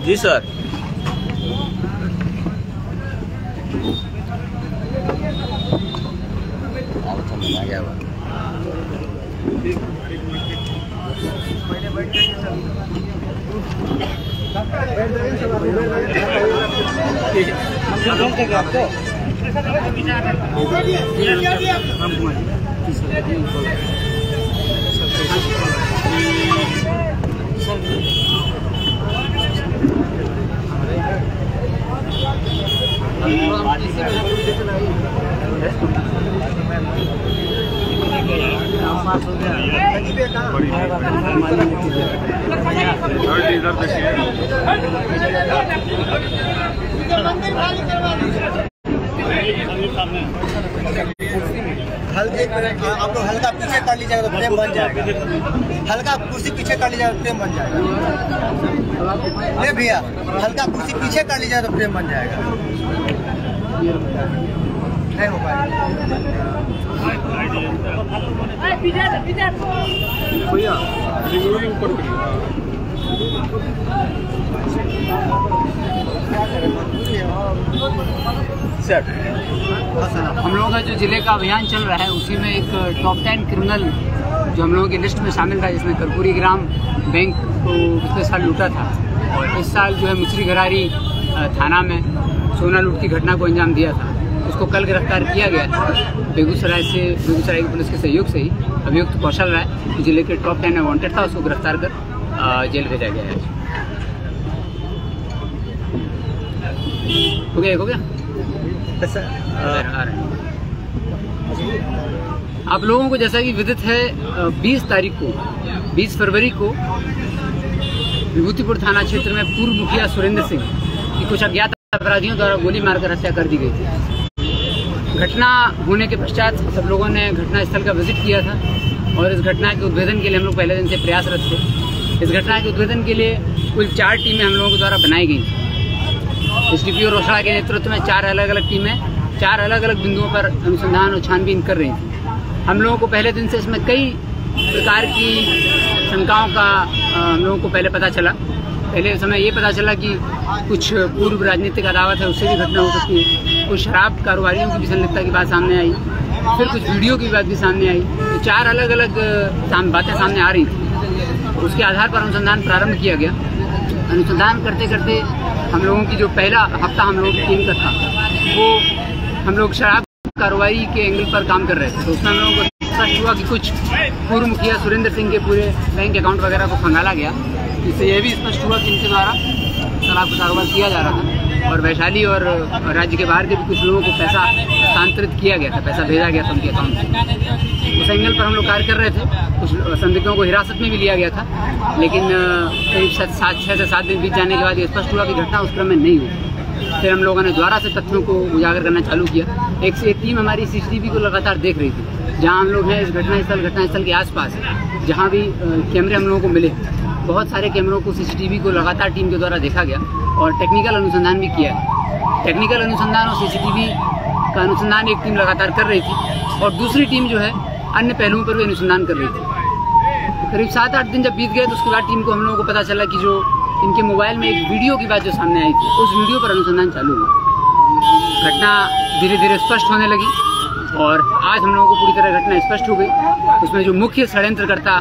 जी sir. आप लोग हल्का पीछे कर लीजिएगा तो फ्रेम बन जाएगा। हल्का कुर्सी पीछे कर लीजिएगा तो फ्रेम बन जाएगा। नहीं भैया, हल्का कुर्सी पीछे कर लीजिएगा तो फ्रेम बन जाएगा। नहीं हो पाएगा भैया। सर हम लोगों का जो जिले का अभियान चल रहा है उसी में एक टॉप 10 क्रिमिनल जो हम लोगों की लिस्ट में शामिल था, जिसमें कर्पूरी ग्राम बैंक को पिछले साल लूटा था और इस साल जो है मुचरी घरारी थाना में सोना लूट की घटना को अंजाम दिया था। उसको कल गिरफ्तार किया गया बेगूसराय की पुलिस के सहयोग से ही। अभियुक्त कौशल राय जिले के टॉप 10 में वांटेड था, उसको गिरफ्तार कर जेल भेजा गया है। हो गया आप लोगों को जैसा कि विदित है 20 फरवरी को विभूतिपुर थाना क्षेत्र में पूर्व मुखिया सुरेंद्र सिंह की कुछ अज्ञात अपराधियों द्वारा गोली मारकर हत्या कर दी गई थी। घटना होने के पश्चात सब लोगों ने घटना स्थल का विजिट किया था और इस घटना के उद्भेदन के लिए हम लोग पहले दिन से प्रयासरत थे। इस घटना के उद्भेदन के लिए कुल 4 टीमें हम लोगों के द्वारा बनाई गई थी। एसडीपीओ रोसड़ा के नेतृत्व में 4 अलग अलग टीमें 4 अलग अलग बिंदुओं पर अनुसंधान और छानबीन कर रही थी। हम लोगों को पहले दिन से इसमें कई प्रकार की शंकाओं का हम लोगों को पहले पता चला। पहले समय ये पता चला कि कुछ पूर्व राजनीतिक अदावत है, उससे भी घटना हो सकती है। कुछ शराब कारोबारियों की भी संलिप्तता की बात सामने आई, फिर कुछ वीडियो की बात भी सामने आई। तो 4 अलग अलग बातें सामने आ रही थी। उसके आधार पर अनुसंधान प्रारंभ किया गया। अनुसंधान करते करते हम लोगों की जो पहला हफ्ता हम लोगों की टीम का था वो हम लोग शराब कारोबारी के एंगल पर काम कर रहे थे। तो उसमें हम लोगों को स्पष्ट हुआ कि कुछ पूर्व मुखिया सुरेंद्र सिंह के पूरे बैंक अकाउंट वगैरह को खंगाला गया। इससे यह भी स्पष्ट हुआ कि इनके द्वारा शराब का कारोबार किया जा रहा था और वैशाली और राज्य के बाहर के भी कुछ लोगों को पैसा हस्तांतरित किया गया था, पैसा भेजा गया था उनके अकाउंट से। उस एंगल पर हम लोग कार्य कर रहे थे। कुछ संदिग्धों को हिरासत में भी लिया गया था, लेकिन करीब 6 से 7 दिन बीत जाने के बाद ये स्पष्ट हुआ कि घटना उस क्रम में नहीं हुई। फिर हम लोगों ने दोबारा से तथ्यों को उजागर करना चालू किया। एक टीम हमारी सीसीटीवी को लगातार देख रही थी। जहां हम लोग हैं इस घटनास्थल के आसपास जहां भी कैमरे हम लोगों को मिले, बहुत सारे कैमरों को सीसीटीवी को लगातार टीम के द्वारा देखा गया और टेक्निकल अनुसंधान भी किया है। टेक्निकल अनुसंधान और सीसीटीवी का अनुसंधान एक टीम लगातार कर रही थी और दूसरी टीम जो है अन्य पहलुओं पर भी अनुसंधान कर रही थी। करीब 7-8 दिन जब बीत गए तो उसके बाद टीम को हम लोगों को पता चला कि जो इनके मोबाइल में एक वीडियो की बात जो सामने आई थी, उस वीडियो पर अनुसंधान चालू हुआ। घटना धीरे धीरे स्पष्ट होने लगी और आज हम लोगों को पूरी तरह घटना स्पष्ट हो गई। उसमें जो मुख्य षड्यंत्रकर्ता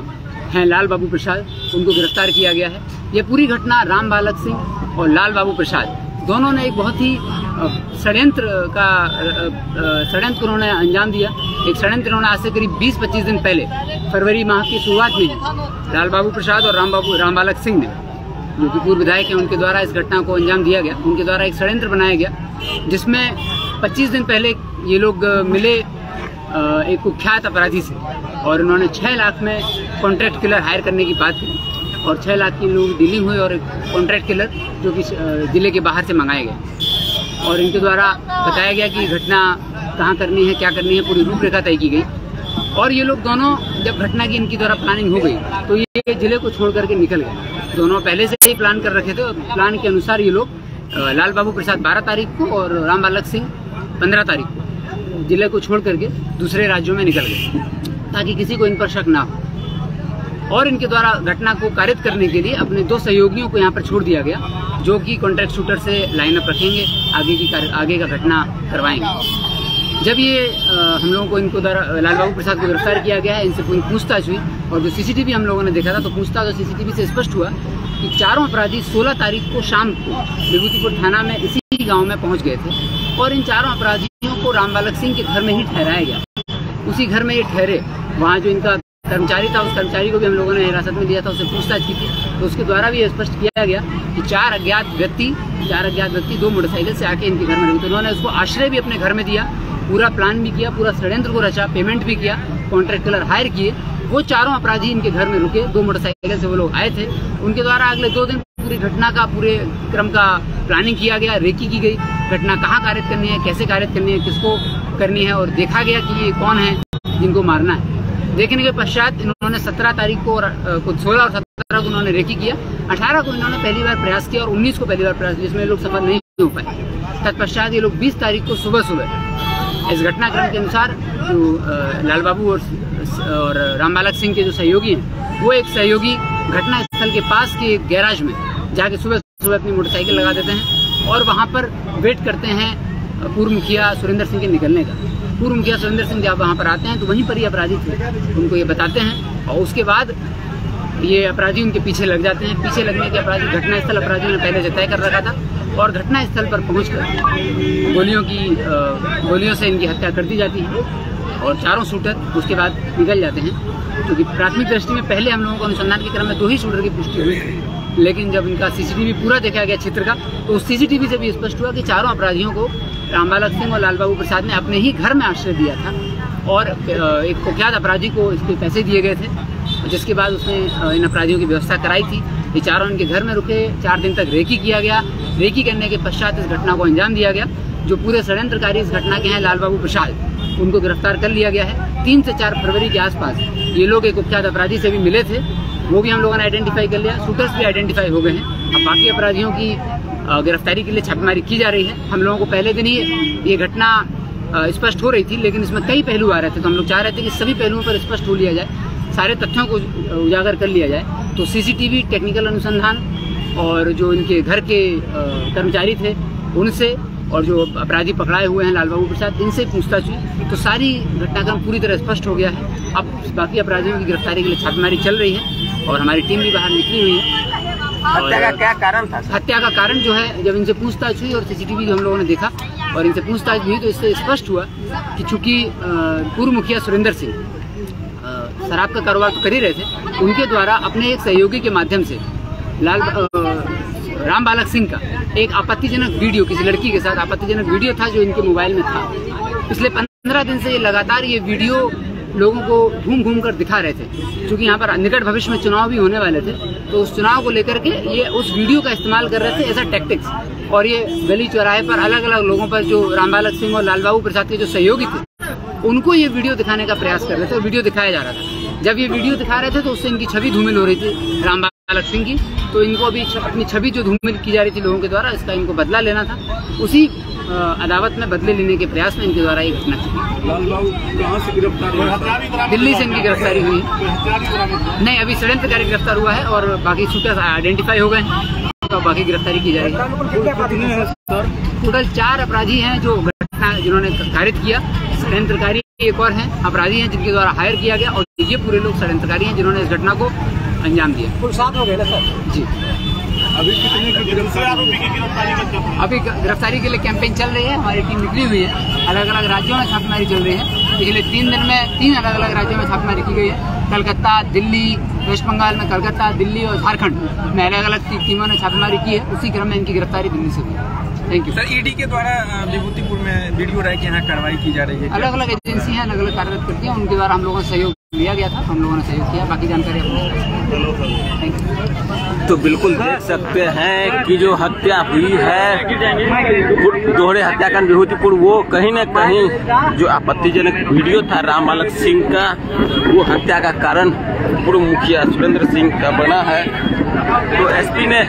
हैं लाल बाबू प्रसाद, उनको गिरफ्तार किया गया है। यह पूरी घटना राम बालक सिंह और लाल बाबू प्रसाद दोनों ने एक बहुत ही षड्यंत्र उन्होंने अंजाम दिया। एक षड्यंत्र उन्होंने आज से करीब 20-25 दिन पहले फरवरी माह की शुरुआत में लाल बाबू प्रसाद और राम बालक सिंह ने, जो कि पूर्व विधायक हैं, उनके द्वारा इस घटना को अंजाम दिया गया। उनके द्वारा एक षड्यंत्र बनाया गया जिसमें 25 दिन पहले ये लोग मिले एक कुख्यात अपराधी से और उन्होंने 6 लाख में कॉन्ट्रैक्ट किलर हायर करने की बात की और 6 लाख की लोग डीलिंग हुई और एक कॉन्ट्रैक्ट किलर जो कि जिले के बाहर से मंगाए गए और इनके द्वारा बताया गया कि घटना कहाँ करनी है, क्या करनी है, पूरी रूपरेखा तय की गई। और ये लोग दोनों जब घटना की इनकी द्वारा प्लानिंग हो गई तो ये जिले को छोड़ करके निकल गए। दोनों पहले से ही प्लान कर रखे थे और प्लान के अनुसार ये लोग लाल बाबू प्रसाद 12 तारीख को और राम बालक सिंह 15 तारीख को जिले को छोड़ करके दूसरे राज्यों में निकल गए ताकि किसी को इन पर शक ना हो। और इनके द्वारा घटना को कारित करने के लिए अपने 2 सहयोगियों को यहाँ पर छोड़ दिया गया, जो कि कॉन्ट्रैक्ट शूटर से लाइनअप रखेंगे, आगे का घटना करवाएंगे। जब ये हम लोगों को इनको द्वारा लाल बाबू प्रसाद को गिरफ्तार किया गया है, इनसे पूरी पूछताछ हुई और जो सीसीटीवी हम लोगों ने देखा था, तो पूछताछ और सीसीटीवी से स्पष्ट हुआ कि चारों अपराधी 16 तारीख को शाम को विभूतिपुर थाना में इसी गांव में पहुंच गए थे और इन चारों अपराधियों को रामबालक सिंह के घर में ही ठहराया गया। उसी घर में ये ठहरे, वहाँ जो इनका कर्मचारी था, उस कर्मचारी को भी हम लोगों ने हिरासत में लिया था, उससे पूछताछ की थी, तो उसके द्वारा भी स्पष्ट किया गया कि 4 अज्ञात व्यक्ति 2 मोटरसाइकिल से आके इनके घर में रुके। तो उन्होंने उसको आश्रय भी अपने घर में दिया, पूरा प्लान भी किया, पूरा षड्यंत्र को रचा, पेमेंट भी किया, कॉन्ट्रैक्ट किलर हायर किए। वो चारों अपराधी इनके घर में रुके, 2 मोटरसाइकिल से वो लोग आए थे। उनके द्वारा अगले 2 दिन पूरी घटना का, पूरे क्रम का प्लानिंग किया गया, रेकी की गई, घटना कहाँ कारित करनी है, कैसे कारित करनी है, किसको करनी है, और देखा गया कि ये कौन है जिनको मारना है। देखने के पश्चात इन्होंने 17 तारीख को 16 और 17 को उन्होंने रेकी किया, 18 को इन्होंने पहली बार प्रयास किया और 19 को पहली बार प्रयास, जिसमें लोग सफल नहीं हो पाए। तत्पश्चात ये लोग 20 तारीख को सुबह इस घटनाक्रम के अनुसार जो लाल बाबू और रामबालक सिंह के जो सहयोगी हैं, वो एक सहयोगी घटना स्थल के पास के गैराज में जाके सुबह अपनी मोटरसाइकिल लगा देते हैं और वहाँ पर वेट करते हैं पूर्व मुखिया सुरेंद्र सिंह के निकलने का। पूर्व मुखिया सुरेंद्र सिंह जब वहाँ पर आते हैं तो वहीं पर ये अपराधी थे, उनको ये बताते हैं और उसके बाद ये अपराधी उनके पीछे लग जाते हैं। पीछे लगने के अपराधी घटनास्थल अपराधियों ने पहले से तय कर रखा था और घटनास्थल पर पहुंचकर गोलियों से इनकी हत्या कर दी जाती है और चारों शूटर उसके बाद निकल जाते हैं। क्योंकि प्राथमिक दृष्टि में पहले हम लोगों को अनुसंधान के क्रम में 2 ही शूटर की पुष्टि हुई थी, लेकिन जब इनका सीसीटीवी पूरा देखा गया क्षेत्र का, तो उस सीसीटीवी से भी स्पष्ट हुआ कि चारों अपराधियों को रामबालक सिंह और लाल बाबू प्रसाद ने अपने ही घर में आश्रय दिया था और एक कुख्यात अपराधी को इसके पैसे दिए गए थे, जिसके बाद उसने इन अपराधियों की व्यवस्था कराई थी। ये चारों इनके घर में रुके, 4 दिन तक रेकी किया गया। रेकी करने के पश्चात इस घटना को अंजाम दिया गया। जो पूरे षड्यंत्रकारी इस घटना के हैं लाल बाबू प्रसाद, उनको गिरफ्तार कर लिया गया है। 3 से 4 फरवरी के आसपास ये लोग एक कुख्यात अपराधी से भी मिले थे, वो भी हम लोगों ने आइडेंटिफाई कर लिया। शूटर्स भी आइडेंटिफाई हो गए हैं। अब बाकी अपराधियों की गिरफ्तारी के लिए छापेमारी की जा रही है। हम लोगों को पहले दिन ही ये घटना स्पष्ट हो रही थी, लेकिन इसमें कई पहलू आ रहे थे, तो हम लोग चाह रहे थे कि सभी पहलुओं पर स्पष्ट हो लिया जाए, सारे तथ्यों को उजागर कर लिया जाए। तो सीसीटीवी, टेक्निकल अनुसंधान और जो इनके घर के कर्मचारी थे उनसे और जो अपराधी पकड़ाए हुए हैं लाल बाबू प्रसाद, इनसे पूछताछ हुई तो सारी घटनाक्रम पूरी तरह स्पष्ट हो गया है। अब बाकी अपराधियों की गिरफ्तारी के लिए छापेमारी चल रही है और हमारी टीम भी बाहर निकली हुई है। हत्या का क्या कारण था? हत्या का कारण जो है, जब इनसे पूछताछ हुई और सीसीटीवी जो हम लोगों ने देखा और इनसे पूछताछ हुई, तो इससे स्पष्ट हुआ कि चूंकि पूर्व मुखिया सुरेंद्र सिंह शराब का कारोबार तो कर ही रहे थे, उनके द्वारा अपने एक सहयोगी के माध्यम से रामबालक सिंह का एक आपत्तिजनक वीडियो, किसी लड़की के साथ आपत्तिजनक वीडियो था जो इनके मोबाइल में था। पिछले 15 दिन से ये लगातार ये वीडियो लोगों को घूम कर दिखा रहे थे। क्योंकि यहाँ पर निकट भविष्य में चुनाव भी होने वाले थे, तो उस चुनाव को लेकर के ये उस वीडियो का इस्तेमाल कर रहे थे एज अ टैक्टिक्स। और ये गली चौराहे पर अलग अलग लोगों पर, जो रामबालक सिंह और लाल बाबू प्रसाद के जो सहयोगी थे, उनको ये वीडियो दिखाने का प्रयास कर रहे थे और वीडियो दिखाया जा रहा था। जब ये वीडियो दिखा रहे थे तो उससे इनकी छवि धूमिल हो रही थी रामबालक सिंह की, तो इनको अभी अपनी छवि जो धूमिल की जा रही थी लोगों के द्वारा, इसका इनको बदला लेना था। उसी अदावत में बदले लेने के प्रयास में इनके द्वारा ये घटना की। लाल बाबू कहाँ से गिरफ्तार हुआ? दिल्ली से इनकी गिरफ्तारी हुई नहीं, अभी षड्यंत्रकारी गिरफ्तार हुआ है और बाकी शूटर आइडेंटिफाई हो गए हैं, तो बाकी गिरफ्तारी की जाएगी। टोटल 4 अपराधी हैं जो घटना जिन्होंने कारित किया। षड्यंत्रकारी एक और हैं, अपराधी हैं जिनके द्वारा हायर किया गया, और ये पूरे लोग षड्यंत्रकारी हैं जिन्होंने इस घटना को अंजाम दिया। कुल 7 हो गए ना सर? जी। अभी कितने की गिरफ्तारी? अभी गिरफ्तारी के लिए कैंपेन चल रही है, हमारी टीम निकली हुई है। अलग अलग राज्यों में छापेमारी चल रही है। पिछले 3 दिन में 3 अलग अलग राज्यों में छापेमारी की गई है। कलकत्ता, दिल्ली, वेस्ट बंगाल में कलकत्ता, दिल्ली और झारखंड में अलग अलग टीमों ने छापेमारी की है। उसी क्रम में इनकी गिरफ्तारी दिल्ली से हुई। Thank you sir. ईडी के द्वारा विभूतिपुर में वीडियो राय के यहाँ कार्रवाई की जा रही है। अलग अलग एजेंसियां अलग अलग कार्यरत करती हैं, उनके द्वारा हम लोगों ने सहयोग लिया गया था, हम लोगों ने सहयोग किया। बाकी जानकारी थैंक यू। तो बिल्कुल देख सकते हैं कि जो हत्या हुई है दोहरे हत्याकांड विभूतिपुर, वो कहीं न कहीं जो आपत्तिजनक वीडियो था रामबालक सिंह का, वो हत्या का कारण पूर्व मुखिया सुरेंद्र सिंह का बना है। तो एसपी ने